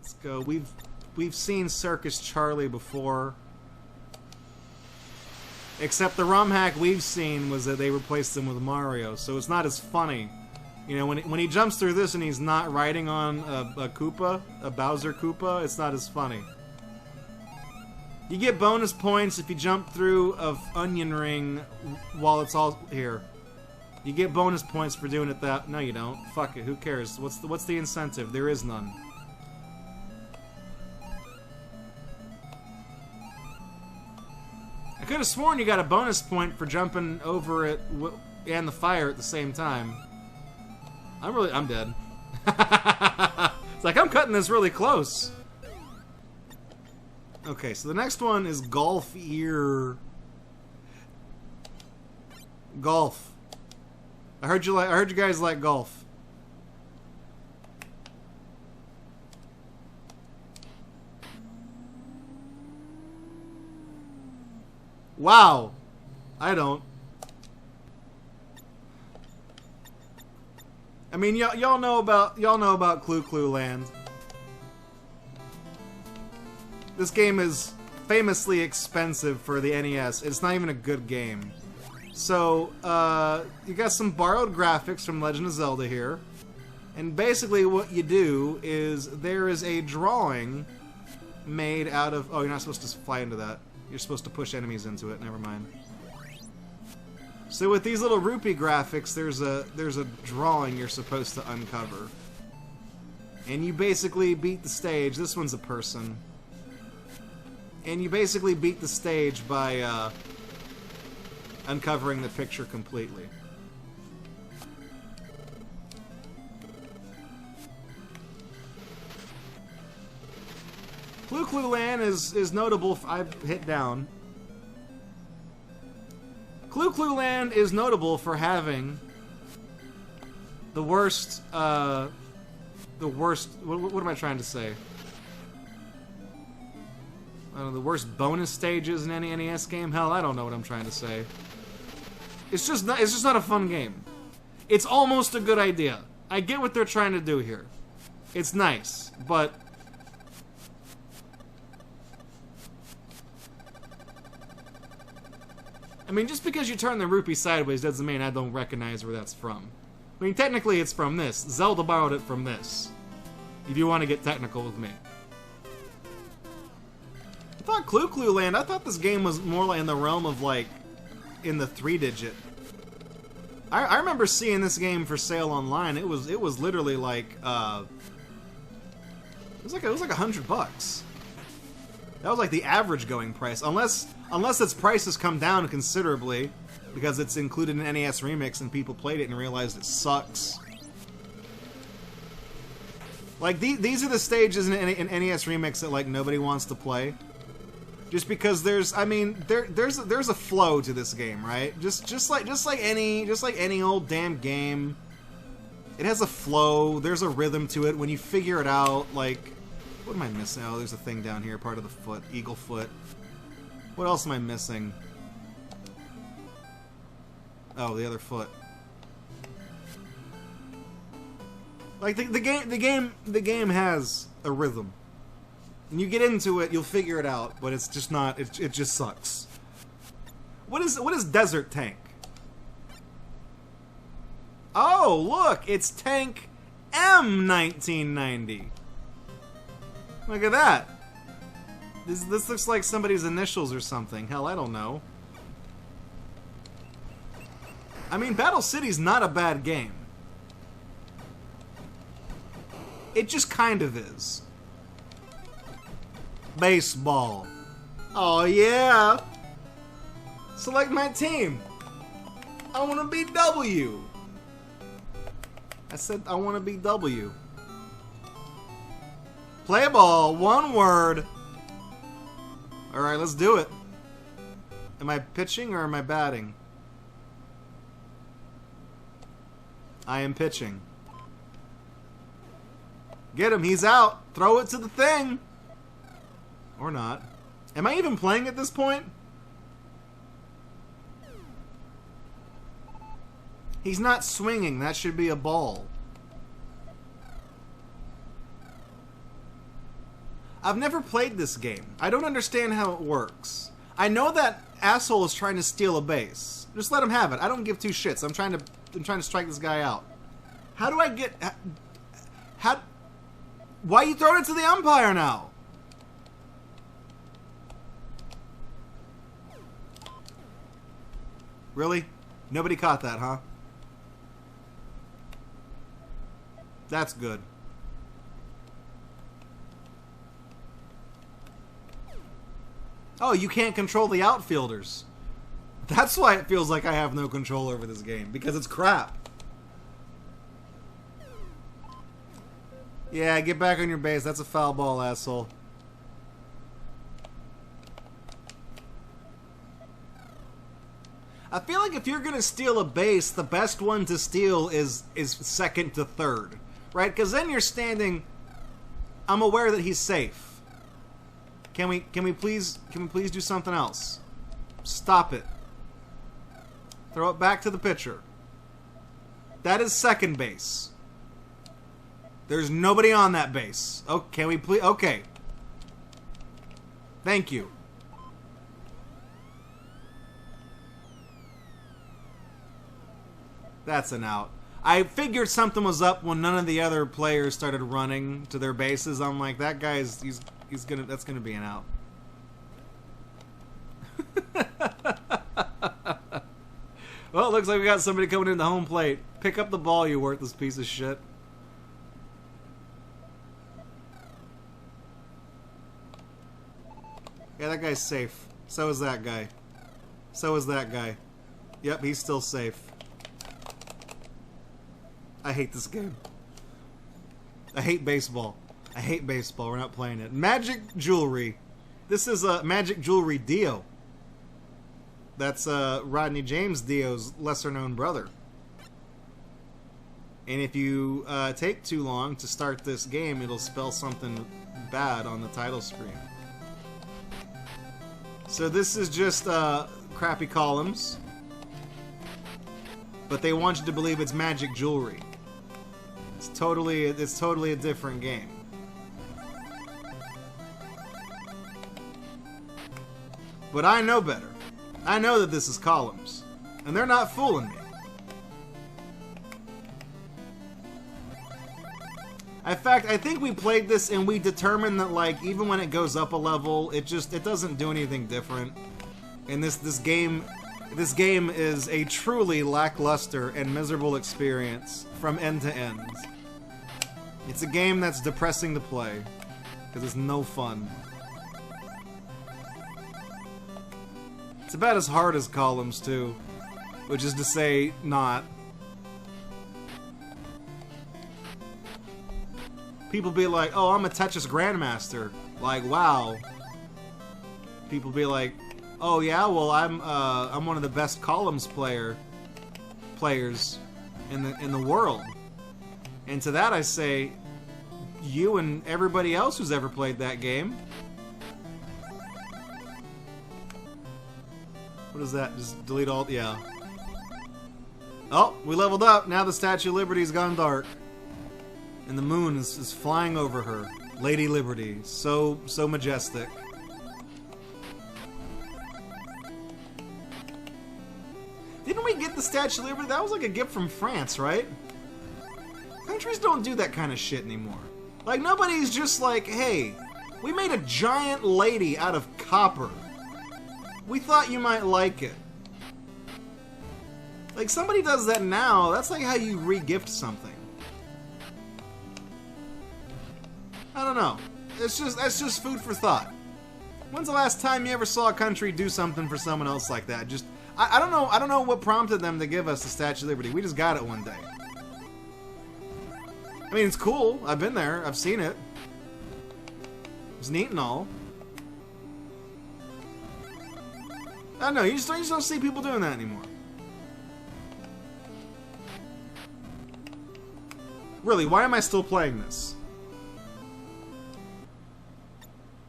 Let's go. We've seen Circus Charlie before. Except the ROM hack we've seen was that they replaced him with Mario, so it's not as funny. You know, when he jumps through this and he's not riding on a Koopa, a Bowser Koopa, it's not as funny. You get bonus points if you jump through a onion ring while it's all here. You get bonus points for doing it that. No, you don't. Fuck it. Who cares? What's the incentive? There is none. I could have sworn you got a bonus point for jumping over it and the fire at the same time. I'm dead. It's like I'm cutting this really close. Okay, so the next one is Golf Ear. Golf. I heard you guys like golf. Wow. I don't. I mean, y'all know about Clu Clu Land. This game is famously expensive for the NES. It's not even a good game. So, you got some borrowed graphics from Legend of Zelda here. And basically what you do is there is a drawing made out of... Oh, you're not supposed to fly into that. You're supposed to push enemies into it. Never mind. So with these little rupee graphics, there's a drawing you're supposed to uncover. And you basically beat the stage. This one's a person. And you basically beat the stage by uncovering the picture completely. Clu Clu Land is notable. I've hit down. Clu Clu Land is notable for having the worst. What am I trying to say? I don't know, the worst bonus stages in any NES game? Hell, I don't know what I'm trying to say. It's just not a fun game. It's almost a good idea. I get what they're trying to do here. It's nice, but... I mean, just because you turn the rupee sideways doesn't mean I don't recognize where that's from. I mean, technically it's from this. Zelda borrowed it from this. If you want to get technical with me. I thought Clu Clu Land, I thought this game was more like in the realm of, like, in the 3-digit. I remember seeing this game for sale online. It was literally like, it was like $100. That was like the average going price. Unless its prices come down considerably, because it's included in NES Remix and people played it and realized it sucks. Like, these are the stages in NES Remix that, like, nobody wants to play. Just because there's a flow to this game, right? Just like any old damn game. It has a flow, there's a rhythm to it when you figure it out, like... What am I missing? Oh, there's a thing down here, part of the foot. Eagle foot. What else am I missing? Oh, the other foot. Like, the game has a rhythm. And you get into it, you'll figure it out, but it's just not, it just sucks. What is Desert Tank? Oh, look, it's Tank M1990. Look at that. This looks like somebody's initials or something. Hell, I don't know. I mean, Battle City's not a bad game. It just kind of is. Baseball. Oh yeah. Select my team. I want to be W. I said I want to be W. Play ball. One word. Alright, let's do it. Am I pitching or am I batting? I am pitching. Get him. He's out. Throw it to the thing. Or not. Am I even playing at this point? He's not swinging. That should be a ball. I've never played this game. I don't understand how it works. I know that asshole is trying to steal a base. Just let him have it. I don't give two shits. I'm trying to strike this guy out. How do I get... Why are you throwing it to the umpire now? Really? Nobody caught that, huh? That's good. Oh, you can't control the outfielders. That's why it feels like I have no control over this game, because it's crap. Yeah, get back on your base. That's a foul ball, asshole. I feel like if you're gonna steal a base, the best one to steal is second to third, right? Because then you're standing. I'm aware that he's safe. Can we please do something else? Stop it. Throw it back to the pitcher. That is second base. There's nobody on that base. Oh, can we please? Okay. Thank you. That's an out. I figured something was up when none of the other players started running to their bases. I'm like, that guy's that's gonna be an out. Well, it looks like we got somebody coming in the home plate. Pick up the ball, you worthless piece of shit. Yeah, that guy's safe. So is that guy. So is that guy. Yep, he's still safe. I hate this game. I hate baseball. I hate baseball. We're not playing it. Magic Jewelry. This is a Magic Jewelry Dio. That's Rodney James Dio's lesser-known brother. And if you take too long to start this game, it'll spell something bad on the title screen. So this is just crappy columns. But they want you to believe it's Magic Jewelry. It's totally a different game. But I know better. I know that this is columns. And they're not fooling me. In fact, I think we played this and we determined that, like, even when it goes up a level, it doesn't do anything different. And this game is a truly lackluster and miserable experience from end to end. It's a game that's depressing to play because it's no fun. It's about as hard as columns too, which is to say, not. People be like, "Oh, I'm a Tetris Grandmaster." Like, wow. People be like, "Oh yeah, well I'm one of the best columns players in the world." And to that I say, you and everybody else who's ever played that game. What is that? Just delete all? Yeah. Oh, we leveled up. Now the Statue of Liberty's gone dark. And the moon is flying over her. Lady Liberty. So majestic. Didn't we get the Statue of Liberty? That was like a gift from France, right? Countries don't do that kind of shit anymore. Like, nobody's just like, hey, we made a giant lady out of copper. We thought you might like it. Like, somebody does that now. That's like how you re-gift something. I don't know. That's just food for thought. When's the last time you ever saw a country do something for someone else like that? Just I don't know. I don't know what prompted them to give us the Statue of Liberty. We just got it one day. I mean, it's cool. I've been there. I've seen it. It's neat and all. I don't know. You just don't see people doing that anymore. Really, why am I still playing this?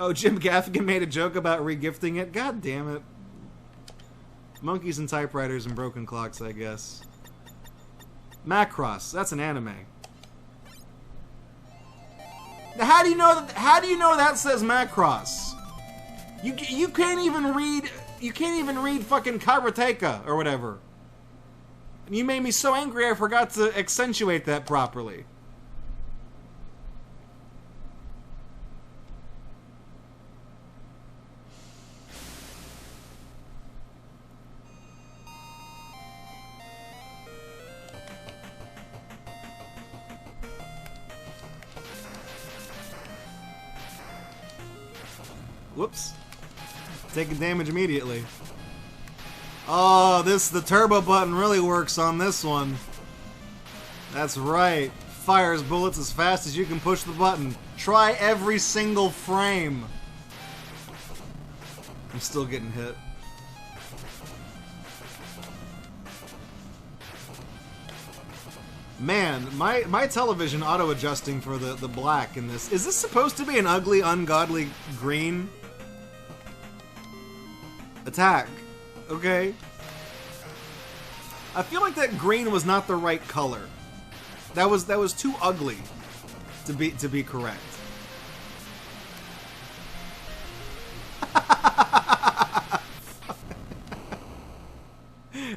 Oh, Jim Gaffigan made a joke about regifting it? God damn it. Monkeys and typewriters and broken clocks, I guess. Macross. That's an anime. How do you know that? How do you know that says Macross? You can't even read. You can't even read fucking karateka or whatever. And you made me so angry I forgot to accentuate that properly. Whoops. Taking damage immediately. Oh, the turbo button really works on this one. That's right. Fires bullets as fast as you can push the button. Try every single frame. I'm still getting hit. Man, my television auto-adjusting for the black in this. Is this supposed to be an ugly, ungodly green? Attack. Okay. I feel like that green was not the right color. That was too ugly to be correct.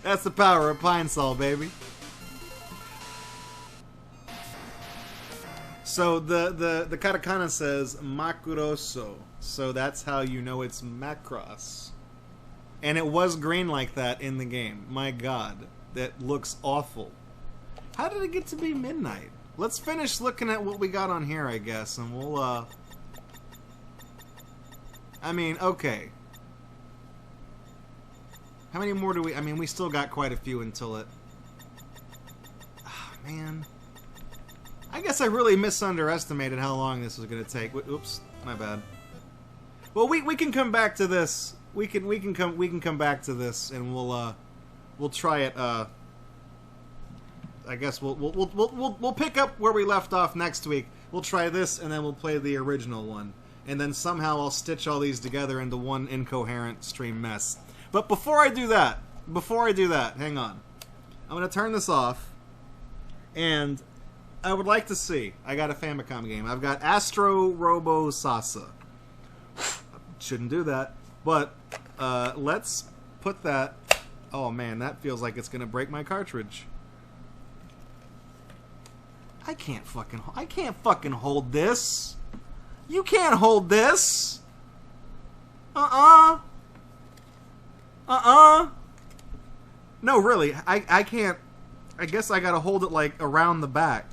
That's the power of Pine Sol, baby. So the katakana says Macrosso, so that's how you know it's Macross. And it was green like that in the game. My god, that looks awful. How did it get to be midnight? Let's finish looking at what we got on here, I guess, and we'll, I mean, okay. How many more do we... I mean, we still got quite a few until it... Oh, man. I guess I really misunderestimated how long this was going to take. Oops, my bad. Well, we can come back to this. We can come back to this, and we'll try it. I guess we'll pick up where we left off next week. We'll try this, and then we'll play the original one, and then somehow I'll stitch all these together into one incoherent stream mess. But before I do that, hang on. I'm gonna turn this off, and I would like to see. I got a Famicom game. I've got Astro Robo Sasa. Shouldn't do that. But let's put that... Oh man, that feels like it's gonna break my cartridge. I can't fucking hold this. You can't hold this. No, really, I can't. I guess I gotta hold it like around the back.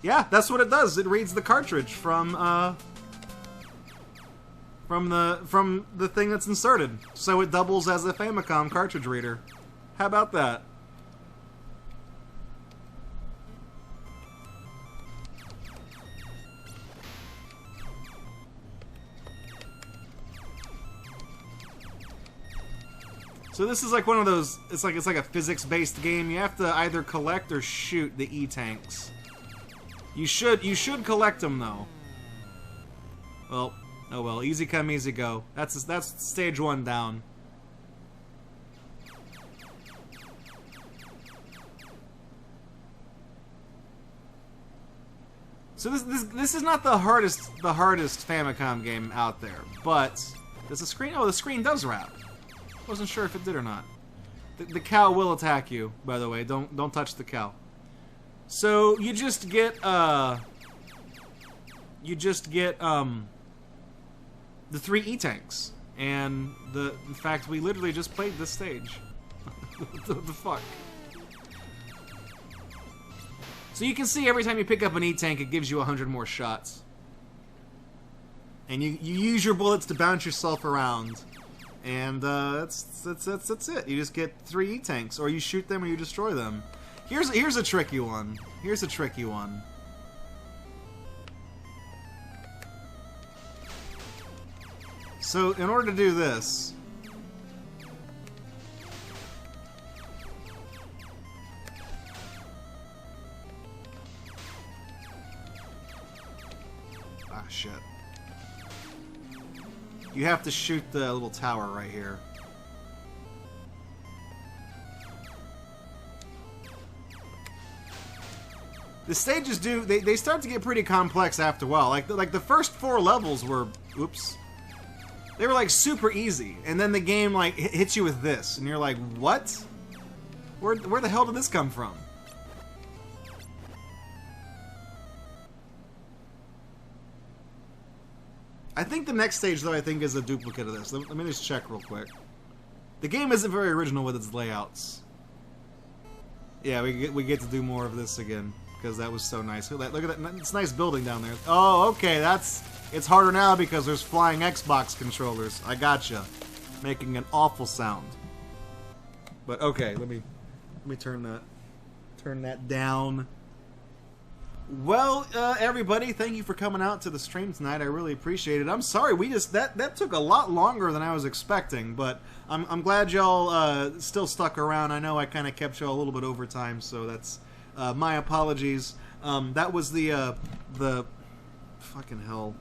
Yeah, that's what it does. It reads the cartridge from the thing that's inserted, so it doubles as a Famicom cartridge reader. How about that? So this is like one of those. It's like a physics-based game. You have to either collect or shoot the E-tanks. You should collect them though. Well, oh well. Easy come, easy go. That's stage 1 down. So this is not the hardest Famicom game out there, but does the screen? Oh, the screen does wrap. Wasn't sure if it did or not. The cow will attack you, by the way. Don't touch the cow. So you just get the 3 E-tanks, and the fact we literally just played this stage. What the fuck? So you can see every time you pick up an E-tank, it gives you 100 more shots, and you use your bullets to bounce yourself around. And that's it. You just get 3 E-tanks, or you shoot them, or you destroy them. Here's a tricky one. Here's a tricky one. So in order to do this, shit. You have to shoot the little tower right here. The stages they start to get pretty complex after a while. Like the first 4 levels were, oops, they were like super easy, and then the game like hits you with this, and you're like, what? Where the hell did this come from? I think the next stage, though, I think is a duplicate of this. Let me just check real quick. The game isn't very original with its layouts. Yeah, we get to do more of this again, because that was so nice. Look at that. It's nice building down there. Oh, okay, it's harder now because there's flying Xbox controllers. I gotcha. Making an awful sound. But okay, let me turn that down. Well, everybody, thank you for coming out to the stream tonight. I really appreciate it. I'm sorry, that took a lot longer than I was expecting, but I'm glad y'all still stuck around. I know I kind of kept y'all a little bit over time, so that's my apologies. That was the fucking hell,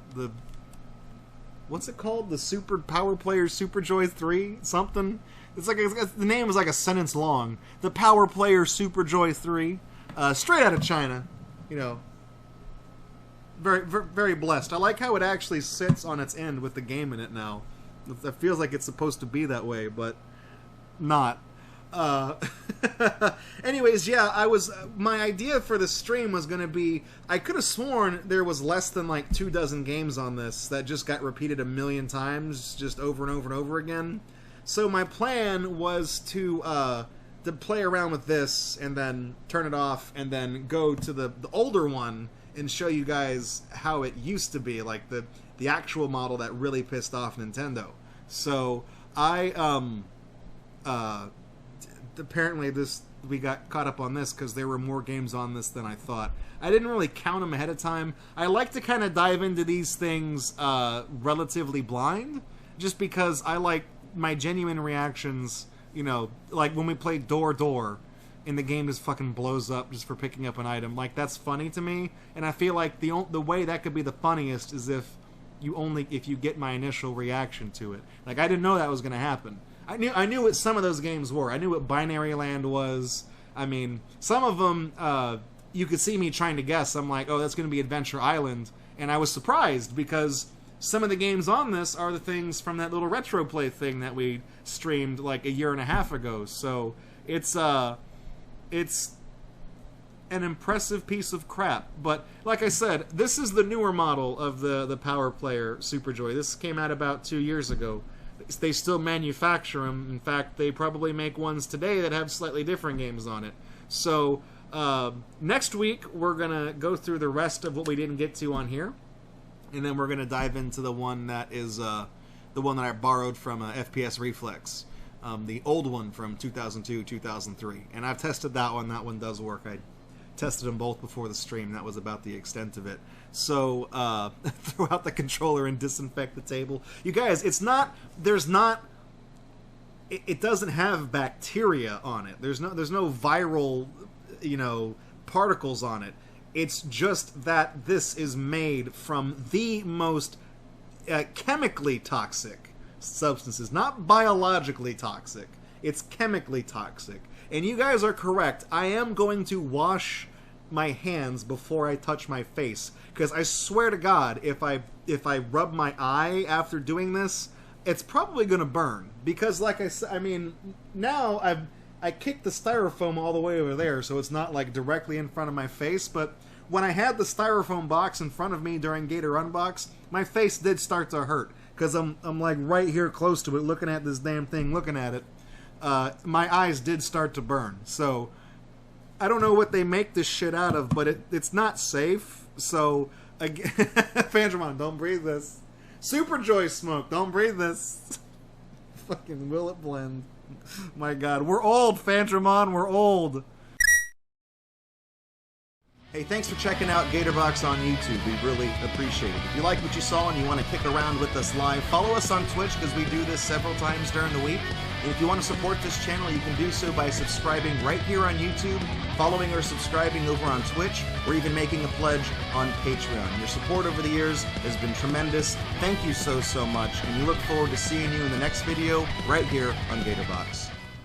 what's it called? The Super Power Player Super Joy 3 something. It's like the name is like a sentence long. The Power Player Super Joy 3, straight out of China. You know, very, very, very blessed. I like how it actually sits on its end with the game in it now. It feels like it's supposed to be that way, but not. Anyways, yeah, my idea for the stream was going to be, I could have sworn there was less than like 24 games on this that just got repeated a million times, just over and over and over again. So my plan was to play around with this and then turn it off and then go to the older one and show you guys how it used to be, like the actual model that really pissed off Nintendo. So apparently we got caught up on this because there were more games on this than I thought. I didn't really count them ahead of time. I like to kind of dive into these things relatively blind, just because I like my genuine reactions. You know, like when we played Door and the game just fucking blows up just for picking up an item. Like, that's funny to me, and I feel like the way that could be the funniest is if you get my initial reaction to it. Like, I didn't know that was going to happen. I knew what some of those games were. I knew what Binary Land was. I mean, some of them you could see me trying to guess. I'm like, oh, that's going to be Adventure Island, and I was surprised because some of the games on this are the things from that little retro play thing that we streamed like a year and a half ago. So it's an impressive piece of crap. But like I said, this is the newer model of the Power Player Super Joy. This came out about 2 years ago. They still manufacture them. In fact, they probably make ones today that have slightly different games on it. So next week we're gonna go through the rest of what we didn't get to on here. And then we're going to dive into the one that is the one that I borrowed from FPS Reflex, the old one from 2002, 2003. And I've tested that one. That one does work. I tested them both before the stream. That was about the extent of it. So throw out the controller and disinfect the table. You guys, it doesn't have bacteria on it. There's no viral, particles on it. It's just that this is made from the most chemically toxic substances. Not biologically toxic. It's chemically toxic. And you guys are correct. I am going to wash my hands before I touch my face. Because I swear to God, if I rub my eye after doing this, it's probably going to burn. Because like I said, I mean, now I kicked the styrofoam all the way over there, so it's not like directly in front of my face, but when I had the styrofoam box in front of me during GatorUNbox, my face did start to hurt, because I'm like right here close to it, looking at this damn thing, looking at it. My eyes did start to burn, so I don't know what they make this shit out of, but it's not safe, so again, Fandramon, don't breathe this. Super Joy Smoke, don't breathe this. Fucking will it blend. My God, we're old, Fandramon, we're old. Hey, thanks for checking out GatorBox on YouTube. We really appreciate it. If you like what you saw and you want to kick around with us live, follow us on Twitch because we do this several times during the week. And if you want to support this channel, you can do so by subscribing right here on YouTube, following or subscribing over on Twitch, or even making a pledge on Patreon. Your support over the years has been tremendous. Thank you so much, and we look forward to seeing you in the next video right here on GatorBox.